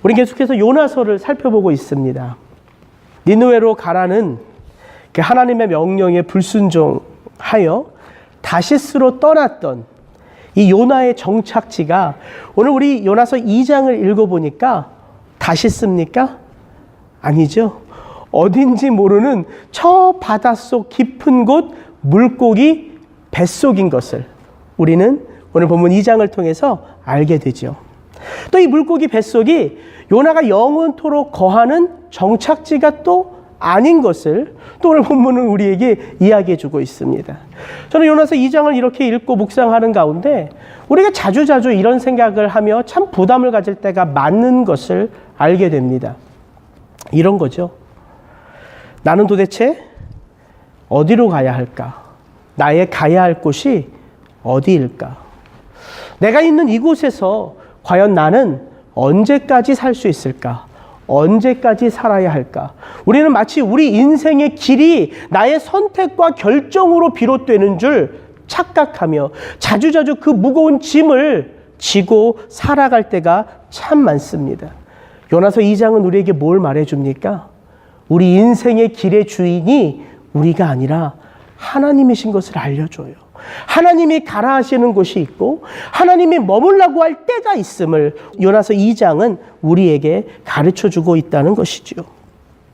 우리 계속해서 요나서를 살펴보고 있습니다. 니느웨로 가라는 그 하나님의 명령에 불순종하여 다시스로 떠났던 이 요나의 정착지가 오늘 우리 요나서 2장을 읽어보니까 다시스입니까? 아니죠. 어딘지 모르는 저 바닷속 깊은 곳 물고기 뱃속인 것을 우리는 오늘 본문 2장을 통해서 알게 되죠. 또 이 물고기 뱃속이 요나가 영원토록 거하는 정착지가 또 아닌 것을 또 오늘 본문은 우리에게 이야기해 주고 있습니다. 저는 요나서 2장을 이렇게 읽고 묵상하는 가운데 우리가 자주자주 이런 생각을 하며 참 부담을 가질 때가 많은 것을 알게 됩니다. 이런 거죠. 나는 도대체 어디로 가야 할까? 나의 가야 할 곳이 어디일까? 내가 있는 이곳에서 과연 나는 언제까지 살 수 있을까? 언제까지 살아야 할까? 우리는 마치 우리 인생의 길이 나의 선택과 결정으로 비롯되는 줄 착각하며 자주자주 그 무거운 짐을 지고 살아갈 때가 참 많습니다. 요나서 2장은 우리에게 뭘 말해줍니까? 우리 인생의 길의 주인이 우리가 아니라 하나님이신 것을 알려줘요. 하나님이 가라 하시는 곳이 있고 하나님이 머물라고 할 때가 있음을 요나서 2장은 우리에게 가르쳐주고 있다는 것이죠.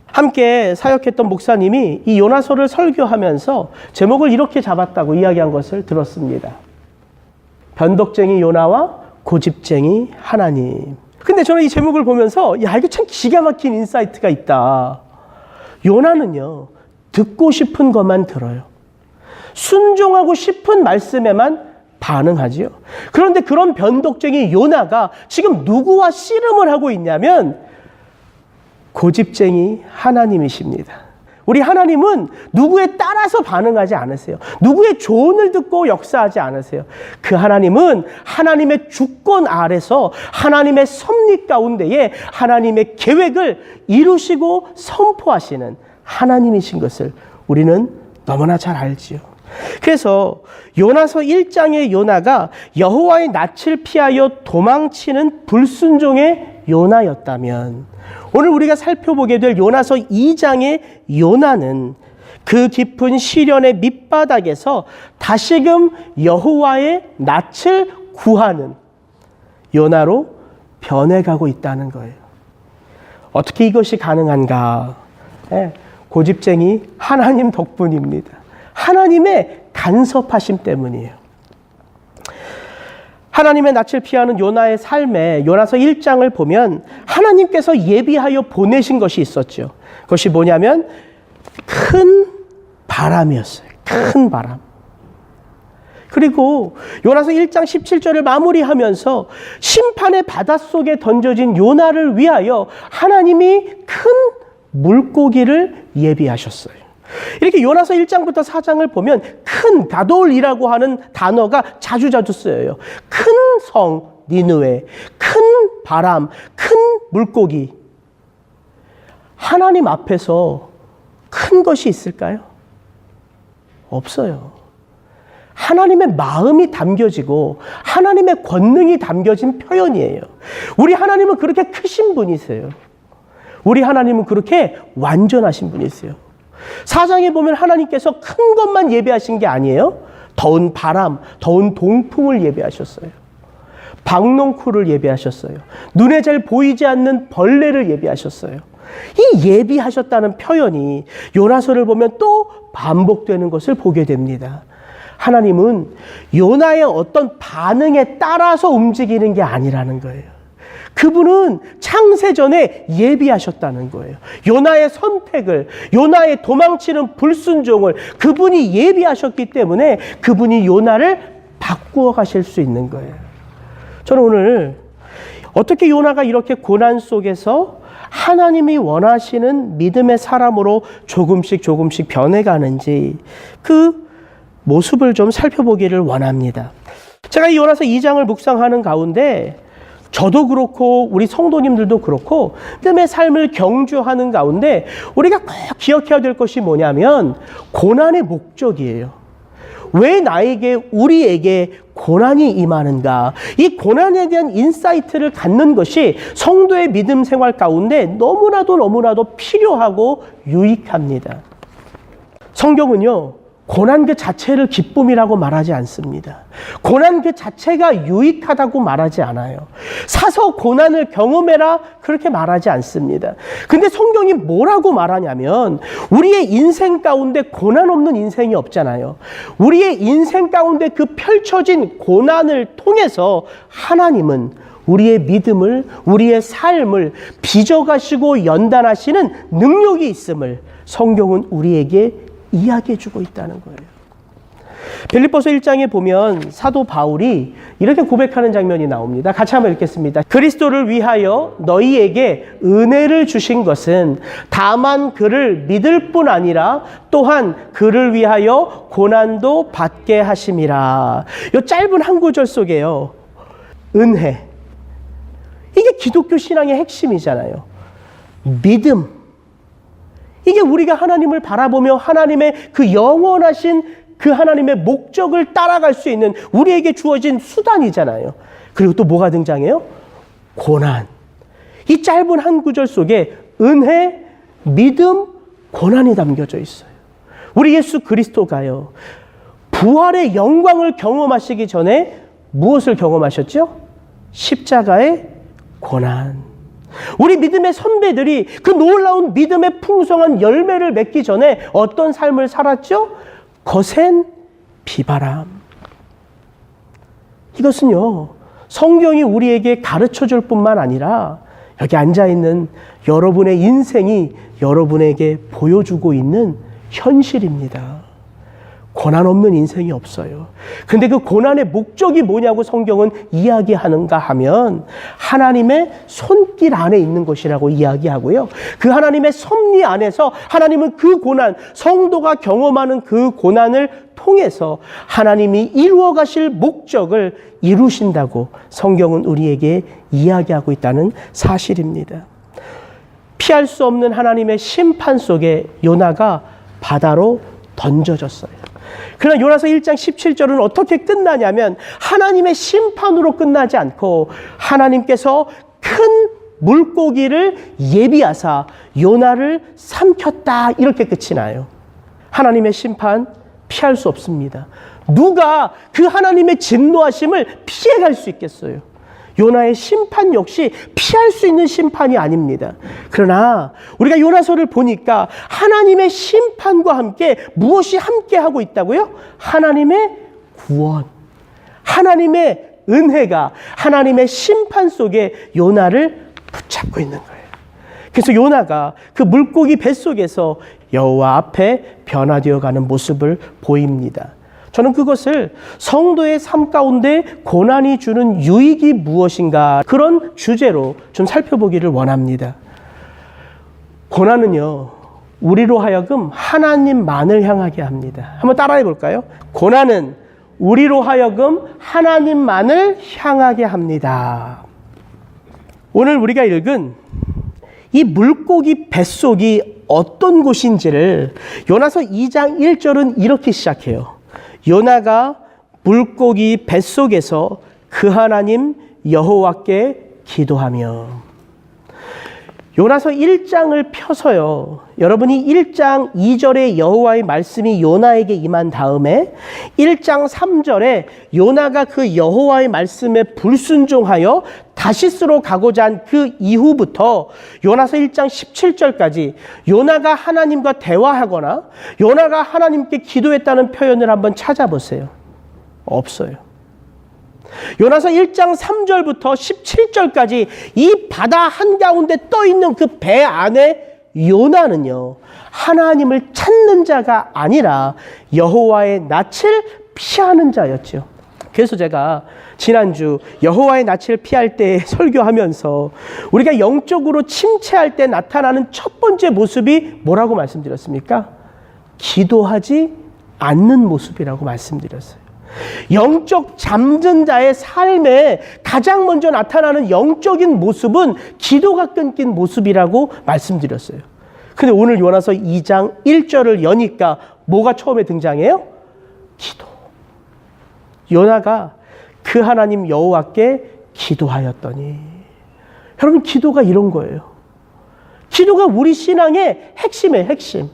함께 사역했던 목사님이 이 요나서를 설교하면서 제목을 이렇게 잡았다고 이야기한 것을 들었습니다. 변덕쟁이 요나와 고집쟁이 하나님. 근데 저는 이 제목을 보면서 야, 이거 참 기가 막힌 인사이트가 있다. 요나는요, 듣고 싶은 것만 들어요. 순종하고 싶은 말씀에만 반응하지요. 그런데 그런 변덕쟁이 요나가 지금 누구와 씨름을 하고 있냐면 고집쟁이 하나님이십니다. 우리 하나님은 누구에 따라서 반응하지 않으세요. 누구의 조언을 듣고 역사하지 않으세요. 그 하나님은 하나님의 주권 아래서 하나님의 섭리 가운데에 하나님의 계획을 이루시고 선포하시는 하나님이신 것을 우리는 너무나 잘 알지요. 그래서 요나서 1장의 요나가 여호와의 낯을 피하여 도망치는 불순종의 요나였다면 오늘 우리가 살펴보게 될 요나서 2장의 요나는 그 깊은 시련의 밑바닥에서 다시금 여호와의 낯을 구하는 요나로 변해가고 있다는 거예요. 어떻게 이것이 가능한가? 고집쟁이 하나님 덕분입니다. 하나님의 간섭하심 때문이에요. 하나님의 낯을 피하는 요나의 삶에 요나서 1장을 보면 하나님께서 예비하여 보내신 것이 있었죠. 그것이 뭐냐면 큰 바람이었어요. 큰 바람. 그리고 요나서 1장 17절을 마무리하면서 심판의 바닷속에 던져진 요나를 위하여 하나님이 큰 물고기를 예비하셨어요. 이렇게 요나서 1장부터 4장을 보면 큰 가돌이라고 하는 단어가 자주자주 쓰여요. 큰 성 니느웨, 큰 바람, 큰 물고기. 하나님 앞에서 큰 것이 있을까요? 없어요. 하나님의 마음이 담겨지고 하나님의 권능이 담겨진 표현이에요. 우리 하나님은 그렇게 크신 분이세요. 우리 하나님은 그렇게 완전하신 분이세요. 4장에 보면 하나님께서 큰 것만 예배하신 게 아니에요. 더운 바람, 더운 동풍을 예배하셨어요. 박농쿨을 예배하셨어요. 눈에 잘 보이지 않는 벌레를 예배하셨어요. 이 예비하셨다는 표현이 요나서를 보면 또 반복되는 것을 보게 됩니다. 하나님은 요나의 어떤 반응에 따라서 움직이는 게 아니라는 거예요. 그분은 창세전에 예비하셨다는 거예요. 요나의 선택을, 요나의 도망치는 불순종을 그분이 예비하셨기 때문에 그분이 요나를 바꾸어 가실 수 있는 거예요. 저는 오늘 어떻게 요나가 이렇게 고난 속에서 하나님이 원하시는 믿음의 사람으로 조금씩 변해가는지 그 모습을 좀 살펴보기를 원합니다. 제가 이 요나서 2장을 묵상하는 가운데 저도 그렇고 우리 성도님들도 그렇고 믿음의 삶을 경주하는 가운데 우리가 꼭 기억해야 될 것이 뭐냐면 고난의 목적이에요. 왜 나에게, 우리에게 고난이 임하는가? 이 고난에 대한 인사이트를 갖는 것이 성도의 믿음 생활 가운데 너무나도 필요하고 유익합니다. 성경은요, 고난 그 자체를 기쁨이라고 말하지 않습니다. 고난 그 자체가 유익하다고 말하지 않아요. 사서 고난을 경험해라 그렇게 말하지 않습니다. 근데 성경이 뭐라고 말하냐면 우리의 인생 가운데 고난 없는 인생이 없잖아요. 우리의 인생 가운데 그 펼쳐진 고난을 통해서 하나님은 우리의 믿음을, 우리의 삶을 빚어가시고 연단하시는 능력이 있음을 성경은 우리에게 이야기해주고 있다는 거예요. 빌립보서 1장에 보면 사도 바울이 이렇게 고백하는 장면이 나옵니다. 같이 한번 읽겠습니다. 그리스도를 위하여 너희에게 은혜를 주신 것은 다만 그를 믿을 뿐 아니라 또한 그를 위하여 고난도 받게 하심이라. 이 짧은 한 구절 속에요, 은혜, 이게 기독교 신앙의 핵심이잖아요. 믿음, 이게 우리가 하나님을 바라보며 하나님의 그 영원하신 그 하나님의 목적을 따라갈 수 있는 우리에게 주어진 수단이잖아요. 그리고 또 뭐가 등장해요? 고난. 이 짧은 한 구절 속에 은혜, 믿음, 고난이 담겨져 있어요. 우리 예수 그리스도가요, 부활의 영광을 경험하시기 전에 무엇을 경험하셨죠? 십자가의 고난. 우리 믿음의 선배들이 그 놀라운 믿음의 풍성한 열매를 맺기 전에 어떤 삶을 살았죠? 거센 비바람. 이것은요, 성경이 우리에게 가르쳐 줄 뿐만 아니라 여기 앉아있는 여러분의 인생이 여러분에게 보여주고 있는 현실입니다. 고난 없는 인생이 없어요. 근데 그 고난의 목적이 뭐냐고 성경은 이야기하는가 하면 하나님의 손길 안에 있는 것이라고 이야기하고요. 그 하나님의 섭리 안에서 하나님은 그 고난, 성도가 경험하는 그 고난을 통해서 하나님이 이루어 가실 목적을 이루신다고 성경은 우리에게 이야기하고 있다는 사실입니다. 피할 수 없는 하나님의 심판 속에 요나가 바다로 던져졌어요. 그러나 요나서 1장 17절은 어떻게 끝나냐면 하나님의 심판으로 끝나지 않고 하나님께서 큰 물고기를 예비하사 요나를 삼켰다, 이렇게 끝이 나요. 하나님의 심판 피할 수 없습니다. 누가 그 하나님의 진노하심을 피해갈 수 있겠어요? 요나의 심판 역시 피할 수 있는 심판이 아닙니다. 그러나 우리가 요나서를 보니까 하나님의 심판과 함께 무엇이 함께하고 있다고요? 하나님의 구원, 하나님의 은혜가 하나님의 심판 속에 요나를 붙잡고 있는 거예요. 그래서 요나가 그 물고기 뱃속에서 여호와 앞에 변화되어 가는 모습을 보입니다. 저는 그것을 성도의 삶 가운데 고난이 주는 유익이 무엇인가, 그런 주제로 좀 살펴보기를 원합니다. 고난은요, 우리로 하여금 하나님만을 향하게 합니다. 한번 따라해 볼까요? 고난은 우리로 하여금 하나님만을 향하게 합니다. 오늘 우리가 읽은 이 물고기 뱃속이 어떤 곳인지를 요나서 2장 1절은 이렇게 시작해요. 요나가 물고기 뱃속에서 그 하나님 여호와께 기도하며. 요나서 1장을 펴서요, 여러분이 1장 2절에 여호와의 말씀이 요나에게 임한 다음에 1장 3절에 요나가 그 여호와의 말씀에 불순종하여 다시스로 가고자 한 그 이후부터 요나서 1장 17절까지 요나가 하나님과 대화하거나 요나가 하나님께 기도했다는 표현을 한번 찾아보세요. 없어요. 요나서 1장 3절부터 17절까지 이 바다 한가운데 떠있는 그 배 안에 요나는요, 하나님을 찾는 자가 아니라 여호와의 낯을 피하는 자였죠. 그래서 제가 지난주 여호와의 낯을 피할 때 설교하면서 우리가 영적으로 침체할 때 나타나는 첫 번째 모습이 뭐라고 말씀드렸습니까? 기도하지 않는 모습이라고 말씀드렸어요. 영적 잠든 자의 삶에 가장 먼저 나타나는 영적인 모습은 기도가 끊긴 모습이라고 말씀드렸어요. 근데 오늘 요나서 2장 1절을 여니까 뭐가 처음에 등장해요? 기도. 요나가 그 하나님 여호와께 기도하였더니. 여러분, 기도가 이런 거예요. 기도가 우리 신앙의 핵심이에요, 핵심.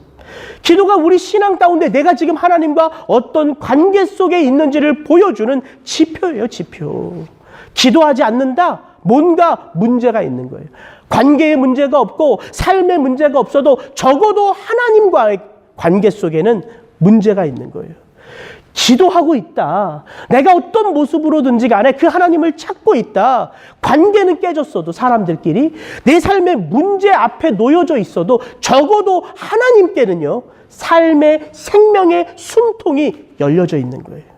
기도가 우리 신앙 가운데 내가 지금 하나님과 어떤 관계 속에 있는지를 보여주는 지표예요, 지표. 기도하지 않는다? 뭔가 문제가 있는 거예요. 관계에 문제가 없고 삶에 문제가 없어도 적어도 하나님과의 관계 속에는 문제가 있는 거예요. 기도하고 있다. 내가 어떤 모습으로든지 간에 그 하나님을 찾고 있다. 관계는 깨졌어도 사람들끼리 내 삶의 문제 앞에 놓여져 있어도 적어도 하나님께는요, 삶의 생명의 숨통이 열려져 있는 거예요.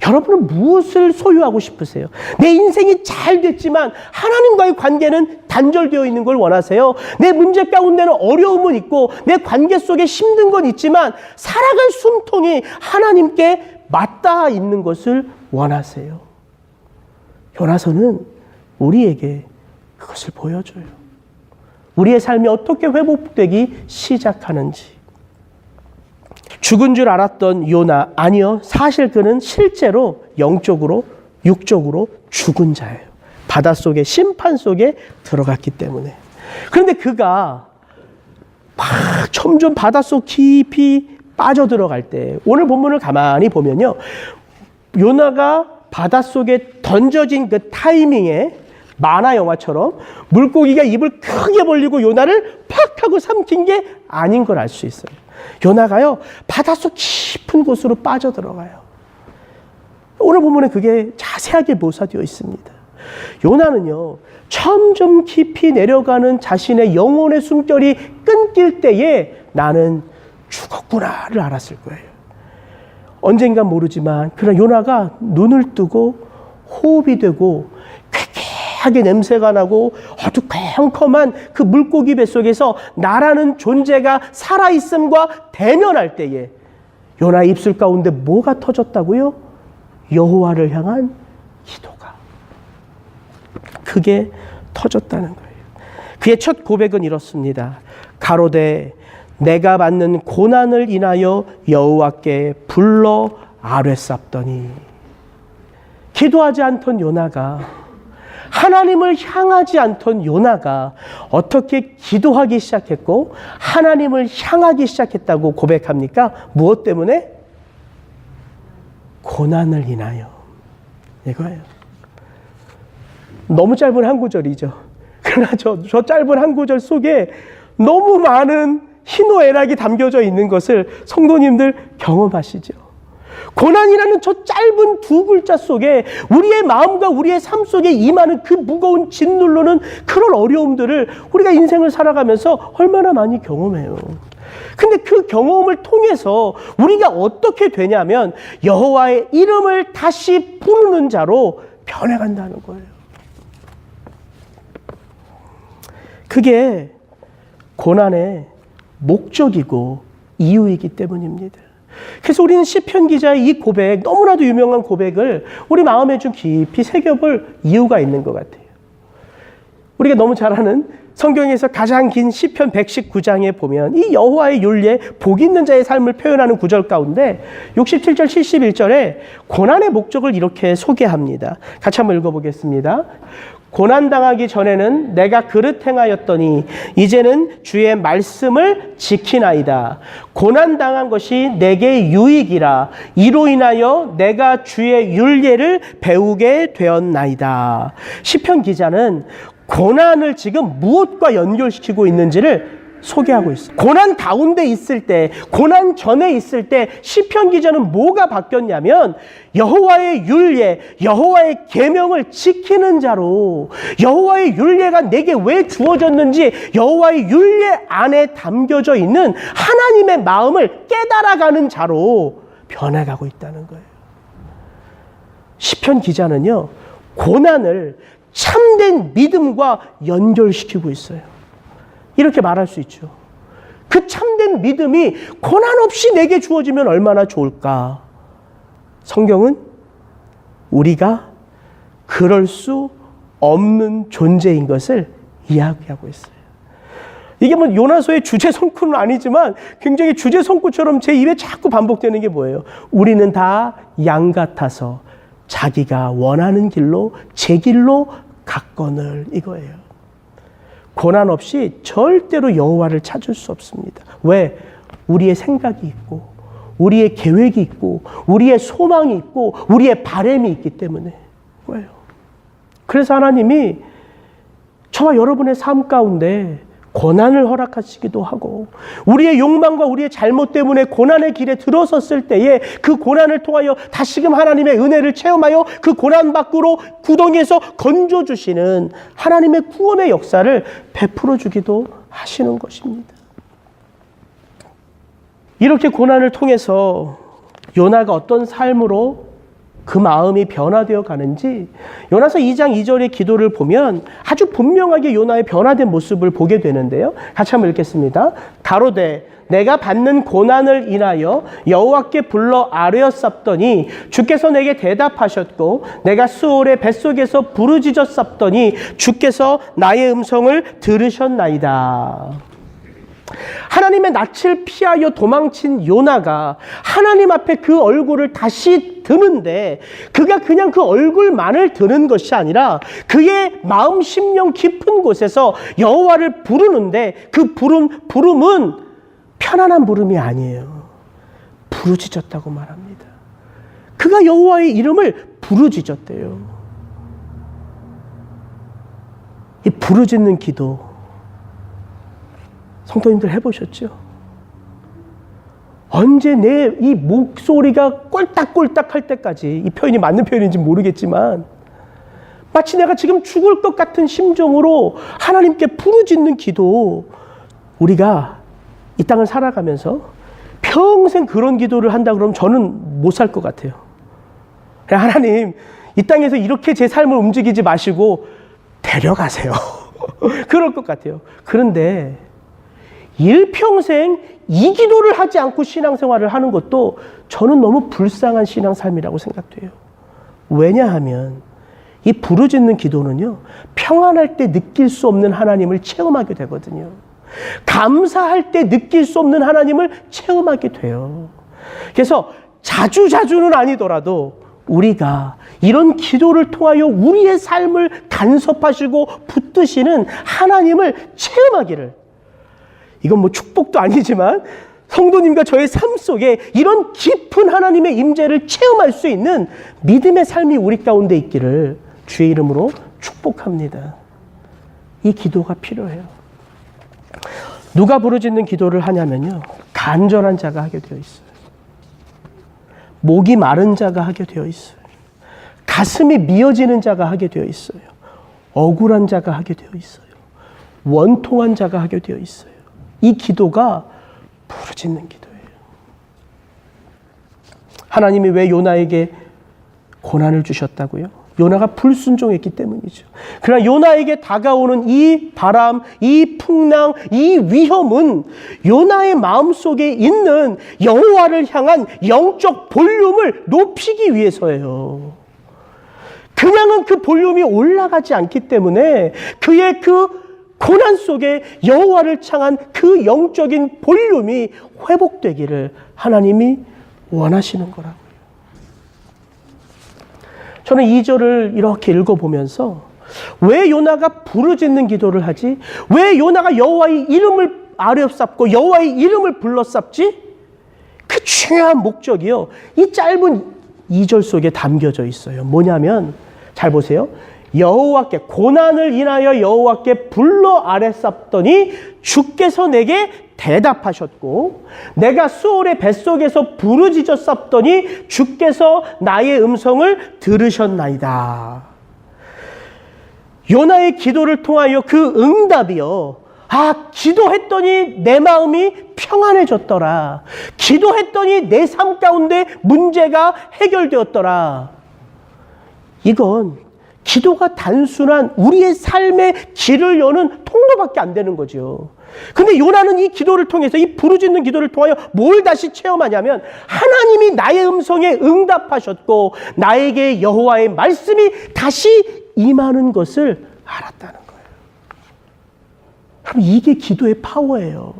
여러분은 무엇을 소유하고 싶으세요? 내 인생이 잘 됐지만 하나님과의 관계는 단절되어 있는 걸 원하세요? 내 문제 가운데는 어려움은 있고 내 관계 속에 힘든 건 있지만 살아갈 숨통이 하나님께 맞닿아 있는 것을 원하세요? 요나서는 우리에게 그것을 보여줘요. 우리의 삶이 어떻게 회복되기 시작하는지. 죽은 줄 알았던 요나, 아니요, 사실 그는 실제로 영적으로 육적으로 죽은 자예요. 바닷속에, 심판 속에 들어갔기 때문에. 그런데 그가 막 점점 바닷속 깊이 빠져들어갈 때, 오늘 본문을 가만히 보면요, 요나가 바닷속에 던져진 그 타이밍에 만화 영화처럼 물고기가 입을 크게 벌리고 요나를 팍 하고 삼킨 게 아닌 걸 알 수 있어요. 요나가요, 바닷속 깊은 곳으로 빠져들어가요. 오늘 본문에 그게 자세하게 묘사되어 있습니다. 요나는요, 점점 깊이 내려가는 자신의 영혼의 숨결이 끊길 때에 나는 죽었구나를 알았을 거예요. 언젠간 모르지만, 그러나 요나가 눈을 뜨고 호흡이 되고 쾌쾌하게 냄새가 나고 어두컴컴한 그 물고기 뱃속에서 나라는 존재가 살아있음과 대면할 때에 요나의 입술 가운데 뭐가 터졌다고요? 여호와를 향한 기도가. 그게 터졌다는 거예요. 그의 첫 고백은 이렇습니다. 가로되 내가 받는 고난을 인하여 여호와께 불러 아뢰쌉더니. 기도하지 않던 요나가, 하나님을 향하지 않던 요나가 어떻게 기도하기 시작했고 하나님을 향하기 시작했다고 고백합니까? 무엇 때문에? 고난을 인하여. 이거예요. 너무 짧은 한 구절이죠. 그러나 저 짧은 한 구절 속에 너무 많은 희노애락이 담겨져 있는 것을 성도님들 경험하시죠. 고난이라는 저 짧은 두 글자 속에 우리의 마음과 우리의 삶 속에 임하는 그 무거운 짓누르는 그런 어려움들을 우리가 인생을 살아가면서 얼마나 많이 경험해요. 근데 그 경험을 통해서 우리가 어떻게 되냐면 여호와의 이름을 다시 부르는 자로 변해간다는 거예요. 그게 고난의 목적이고 이유이기 때문입니다. 그래서 우리는 시편 기자의 이 고백, 너무나도 유명한 고백을 우리 마음에 좀 깊이 새겨볼 이유가 있는 것 같아요. 우리가 너무 잘 아는 성경에서 가장 긴 시편 119장에 보면 이 여호와의 율례, 복 있는 자의 삶을 표현하는 구절 가운데 67절 71절에 고난의 목적을 이렇게 소개합니다. 같이 한번 읽어보겠습니다. 고난당하기 전에는 내가 그릇 행하였더니 이제는 주의 말씀을 지키나이다. 고난당한 것이 내게 유익이라. 이로 인하여 내가 주의 율례를 배우게 되었나이다. 시편 기자는 고난을 지금 무엇과 연결시키고 있는지를 소개하고 있어요. 고난 가운데 있을 때, 고난 전에 있을 때 시편 기자는 뭐가 바뀌었냐면 여호와의 율례, 여호와의 계명을 지키는 자로, 여호와의 율례가 내게 왜 주어졌는지 여호와의 율례 안에 담겨져 있는 하나님의 마음을 깨달아가는 자로 변해가고 있다는 거예요. 시편 기자는요, 고난을 참된 믿음과 연결시키고 있어요. 이렇게 말할 수 있죠. 그 참된 믿음이 고난 없이 내게 주어지면 얼마나 좋을까. 성경은 우리가 그럴 수 없는 존재인 것을 이야기하고 있어요. 이게 뭐 요나서의 주제 성구는 아니지만 굉장히 주제 성구처럼 제 입에 자꾸 반복되는 게 뭐예요? 우리는 다 양 같아서 자기가 원하는 길로 제 길로 갔거늘, 이거예요. 고난 없이 절대로 여호와를 찾을 수 없습니다. 왜? 우리의 생각이 있고 우리의 계획이 있고 우리의 소망이 있고 우리의 바람이 있기 때문에 그래요. 그래서 하나님이 저와 여러분의 삶 가운데 고난을 허락하시기도 하고 우리의 욕망과 우리의 잘못 때문에 고난의 길에 들어섰을 때에 그 고난을 통하여 다시금 하나님의 은혜를 체험하여 그 고난 밖으로 구덩이에서 건져주시는 하나님의 구원의 역사를 베풀어 주기도 하시는 것입니다. 이렇게 고난을 통해서 요나가 어떤 삶으로 그 마음이 변화되어 가는지 요나서 2장 2절의 기도를 보면 아주 분명하게 요나의 변화된 모습을 보게 되는데요. 같이 한번 읽겠습니다. 가로되 내가 받는 고난을 인하여 여호와께 불러 아뢰었sap더니 주께서 내게 대답하셨고 내가 수월의 뱃속에서 부르짖었sap더니 주께서 나의 음성을 들으셨나이다. 하나님의 낯을 피하여 도망친 요나가 하나님 앞에 그 얼굴을 다시 드는데 그가 그냥 그 얼굴만을 드는 것이 아니라 그의 마음 심령 깊은 곳에서 여호와를 부르는데 그 부름은 편안한 부름이 아니에요. 부르짖었다고 말합니다. 그가 여호와의 이름을 부르짖었대요. 이 부르짖는 기도 성도님들 해보셨죠? 언제 내 이 목소리가 꼴딱꼴딱 할 때까지, 이 표현이 맞는 표현인지 모르겠지만 마치 내가 지금 죽을 것 같은 심정으로 하나님께 부르짖는 기도, 우리가 이 땅을 살아가면서 평생 그런 기도를 한다 그러면 저는 못 살 것 같아요. 하나님, 이 땅에서 이렇게 제 삶을 움직이지 마시고 데려가세요. 그럴 것 같아요. 그런데 일평생 이 기도를 하지 않고 신앙생활을 하는 것도 저는 너무 불쌍한 신앙삶이라고 생각돼요. 왜냐하면 이 부르짖는 기도는요, 평안할 때 느낄 수 없는 하나님을 체험하게 되거든요. 감사할 때 느낄 수 없는 하나님을 체험하게 돼요. 그래서 자주는 아니더라도 우리가 이런 기도를 통하여 우리의 삶을 간섭하시고 붙드시는 하나님을 체험하기를, 이건 뭐 축복도 아니지만 성도님과 저의 삶 속에 이런 깊은 하나님의 임재를 체험할 수 있는 믿음의 삶이 우리 가운데 있기를 주의 이름으로 축복합니다. 이 기도가 필요해요. 누가 부르짖는 기도를 하냐면요, 간절한 자가 하게 되어 있어요. 목이 마른 자가 하게 되어 있어요. 가슴이 미어지는 자가 하게 되어 있어요. 억울한 자가 하게 되어 있어요. 원통한 자가 하게 되어 있어요. 이 기도가 부르짖는 기도예요. 하나님이 왜 요나에게 고난을 주셨다고요? 요나가 불순종했기 때문이죠. 그러나 요나에게 다가오는 이 바람, 이 풍랑, 이 위험은 요나의 마음속에 있는 여호와를 향한 영적 볼륨을 높이기 위해서예요. 그냥은 그 볼륨이 올라가지 않기 때문에 그의 그 고난 속에 여호와를 향한 그 영적인 볼륨이 회복되기를 하나님이 원하시는 거라고요. 저는 2절을 이렇게 읽어보면서 왜 요나가 부르짖는 기도를 하지? 왜 요나가 여호와의 이름을 아뢰옵sap고 여호와의 이름을 불렀sap지? 그 중요한 목적이요, 이 짧은 2절 속에 담겨져 있어요. 뭐냐면, 잘 보세요. 여호와께, 고난을 인하여 여호와께 불러 아뢰sap더니 주께서 내게 대답하셨고 내가 수월의 뱃속에서 부르짖었sap더니 주께서 나의 음성을 들으셨나이다. 요나의 기도를 통하여 그 응답이요, 기도했더니 내 마음이 평안해졌더라. 기도했더니 내 삶 가운데 문제가 해결되었더라. 이건 기도가 단순한 우리의 삶의 길을 여는 통로밖에 안 되는 거죠. 근데 요나는 이 기도를 통해서, 이 부르짖는 기도를 통하여 뭘 다시 체험하냐면, 하나님이 나의 음성에 응답하셨고 나에게 여호와의 말씀이 다시 임하는 것을 알았다는 거예요. 그럼 이게 기도의 파워예요.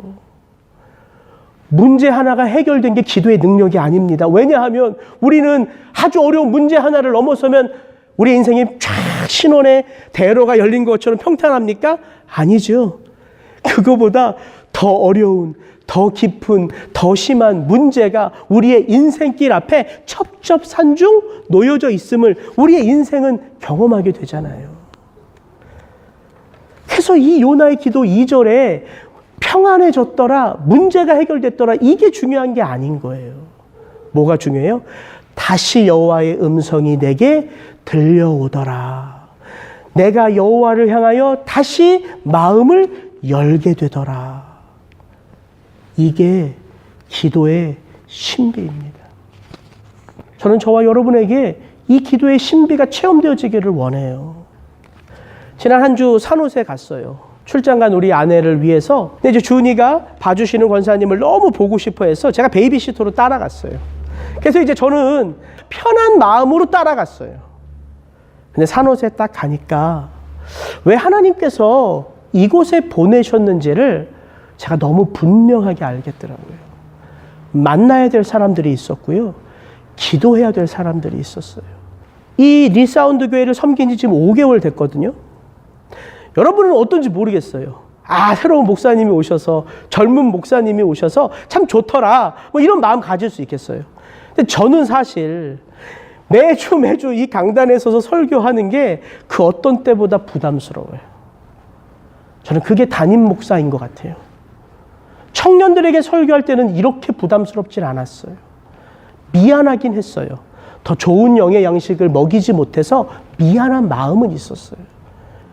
문제 하나가 해결된 게 기도의 능력이 아닙니다. 왜냐하면 우리는 아주 어려운 문제 하나를 넘어서면 우리 인생이 쫙 신혼의 대로가 열린 것처럼 평탄합니까? 아니죠. 그거보다 더 어려운, 더 깊은, 더 심한 문제가 우리의 인생길 앞에 첩첩산중 놓여져 있음을 우리의 인생은 경험하게 되잖아요. 그래서 이 요나의 기도 2절에 평안해졌더라, 문제가 해결됐더라, 이게 중요한 게 아닌 거예요. 뭐가 중요해요? 다시 여호와의 음성이 내게 들려오더라. 내가 여호와를 향하여 다시 마음을 열게 되더라. 이게 기도의 신비입니다. 저는 저와 여러분에게 이 기도의 신비가 체험되어지기를 원해요. 지난 한 주 산호세 갔어요. 출장 간 우리 아내를 위해서. 근데 이제 준이가 봐주시는 권사님을 너무 보고 싶어 해서 제가 베이비시터로 따라갔어요. 그래서 이제 저는 편한 마음으로 따라갔어요. 근데 산호세 딱 가니까 왜 하나님께서 이곳에 보내셨는지를 제가 너무 분명하게 알겠더라고요. 만나야 될 사람들이 있었고요. 기도해야 될 사람들이 있었어요. 이 리사운드 교회를 섬긴 지 지금 5개월 됐거든요. 여러분은 어떤지 모르겠어요. 새로운 목사님이 오셔서, 젊은 목사님이 오셔서 참 좋더라, 뭐 이런 마음 가질 수 있겠어요. 근데 저는 사실 매주 이 강단에 서서 설교하는 게 그 어떤 때보다 부담스러워요. 저는 그게 담임 목사인 것 같아요. 청년들에게 설교할 때는 이렇게 부담스럽진 않았어요. 미안하긴 했어요. 더 좋은 영의 양식을 먹이지 못해서 미안한 마음은 있었어요.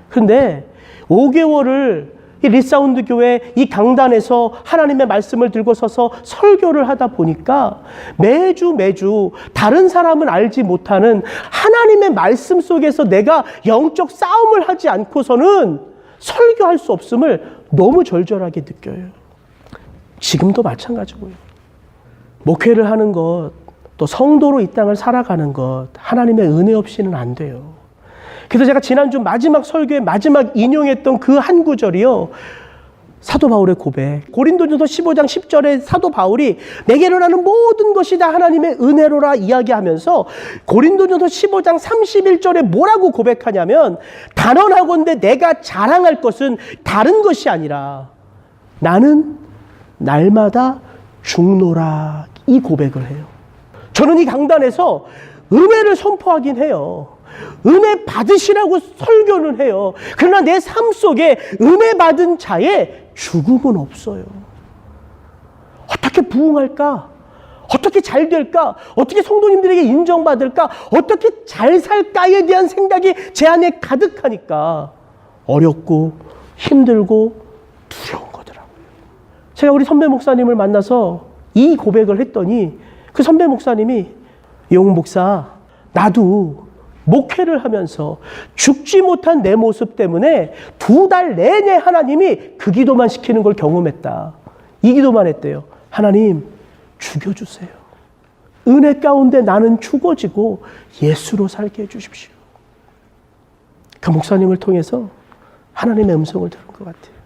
그런데 5개월을 이 리사운드 교회 이 강단에서 하나님의 말씀을 들고 서서 설교를 하다 보니까 매주 다른 사람은 알지 못하는 하나님의 말씀 속에서 내가 영적 싸움을 하지 않고서는 설교할 수 없음을 너무 절절하게 느껴요. 지금도 마찬가지고요. 목회를 하는 것, 또 성도로 이 땅을 살아가는 것, 하나님의 은혜 없이는 안 돼요. 그래서 제가 지난주 마지막 설교에 마지막 인용했던 그 한 구절이요, 사도 바울의 고백. 고린도전서 15장 10절에 사도 바울이 내게로 나는 모든 것이 다 하나님의 은혜로라 이야기하면서 고린도전서 15장 31절에 뭐라고 고백하냐면, 단언하건대 내가 자랑할 것은 다른 것이 아니라 나는 날마다 죽노라, 이 고백을 해요. 저는 이 강단에서 은혜를 선포하긴 해요. 은혜 받으시라고 설교는 해요. 그러나 내 삶 속에 은혜 받은 자의 죽음은 없어요. 어떻게 부흥할까? 어떻게 잘 될까? 어떻게 성도님들에게 인정받을까? 어떻게 잘 살까에 대한 생각이 제 안에 가득하니까 어렵고 힘들고 두려운 거더라고요. 제가 우리 선배 목사님을 만나서 이 고백을 했더니 그 선배 목사님이, 용 목사, 나도 목회를 하면서 죽지 못한 내 모습 때문에 2달 내내 하나님이 그 기도만 시키는 걸 경험했다. 이 기도만 했대요. 하나님, 죽여주세요. 은혜 가운데 나는 죽어지고 예수로 살게 해주십시오. 그 목사님을 통해서 하나님의 음성을 들은 것 같아요.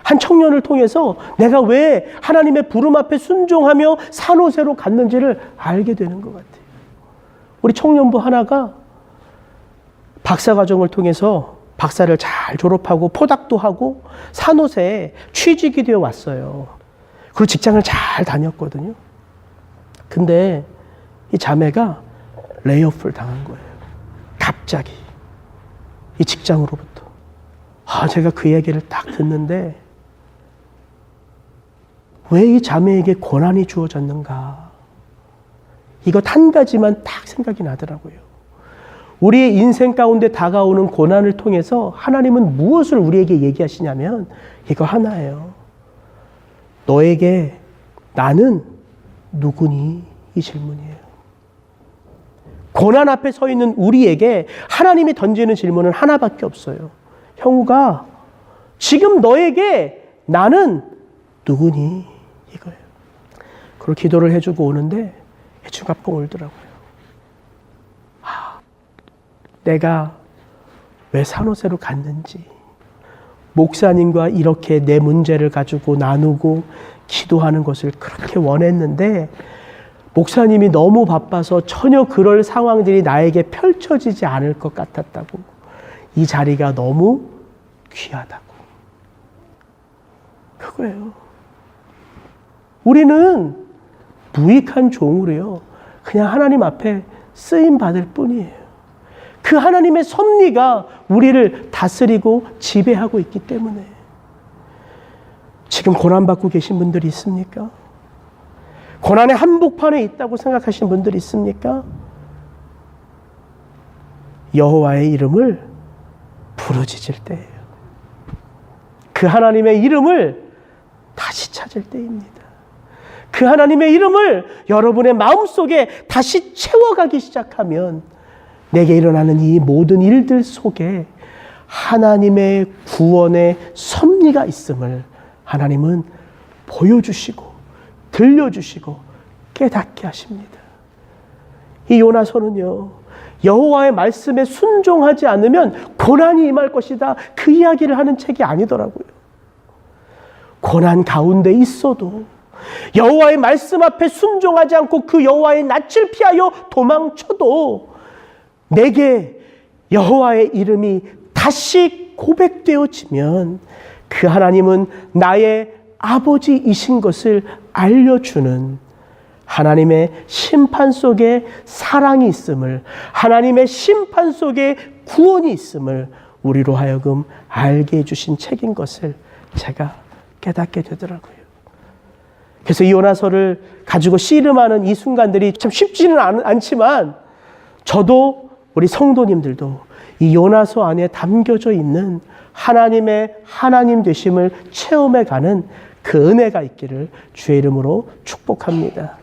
한 청년을 통해서 내가 왜 하나님의 부름 앞에 순종하며 산호세로 갔는지를 알게 되는 것 같아요. 우리 청년부 하나가 박사과정을 통해서 박사를 잘 졸업하고 포닥도 하고 산호세에 취직이 되어 왔어요. 그리고 직장을 잘 다녔거든요. 근데 이 자매가 레이오프를 당한 거예요. 갑자기 이 직장으로부터. 제가 그 얘기를 딱 듣는데 왜 이 자매에게 고난이 주어졌는가, 이것 한 가지만 딱 생각이 나더라고요. 우리의 인생 가운데 다가오는 고난을 통해서 하나님은 무엇을 우리에게 얘기하시냐면 이거 하나예요. 너에게 나는 누구니? 이 질문이에요. 고난 앞에 서 있는 우리에게 하나님이 던지는 질문은 하나밖에 없어요. 형우가 지금 너에게 나는 누구니? 이거예요. 그리고 기도를 해주고 오는데 중갑고 울더라고요. 내가 왜 산호세로 갔는지, 목사님과 이렇게 내 문제를 가지고 나누고 기도하는 것을 그렇게 원했는데 목사님이 너무 바빠서 전혀 그럴 상황들이 나에게 펼쳐지지 않을 것 같았다고. 이 자리가 너무 귀하다고. 그거예요. 우리는 무익한 종으로요. 그냥 하나님 앞에 쓰임 받을 뿐이에요. 그 하나님의 섭리가 우리를 다스리고 지배하고 있기 때문에. 지금 고난받고 계신 분들이 있습니까? 고난의 한복판에 있다고 생각하시는 분들이 있습니까? 여호와의 이름을 부르짖을 때예요. 그 하나님의 이름을 다시 찾을 때입니다. 그 하나님의 이름을 여러분의 마음속에 다시 채워가기 시작하면 내게 일어나는 이 모든 일들 속에 하나님의 구원의 섭리가 있음을 하나님은 보여주시고 들려주시고 깨닫게 하십니다. 이 요나서는요, 여호와의 말씀에 순종하지 않으면 고난이 임할 것이다, 그 이야기를 하는 책이 아니더라고요. 고난 가운데 있어도 여호와의 말씀 앞에 순종하지 않고 그 여호와의 낯을 피하여 도망쳐도 내게 여호와의 이름이 다시 고백되어지면 그 하나님은 나의 아버지이신 것을 알려주는 하나님의 심판 속에 사랑이 있음을, 하나님의 심판 속에 구원이 있음을 우리로 하여금 알게 해주신 책인 것을 제가 깨닫게 되더라고요. 그래서 이 요나서를 가지고 씨름하는 이 순간들이 참 쉽지는 않지만 저도 우리 성도님들도 이 요나서 안에 담겨져 있는 하나님의 하나님 되심을 체험해 가는 그 은혜가 있기를 주의 이름으로 축복합니다.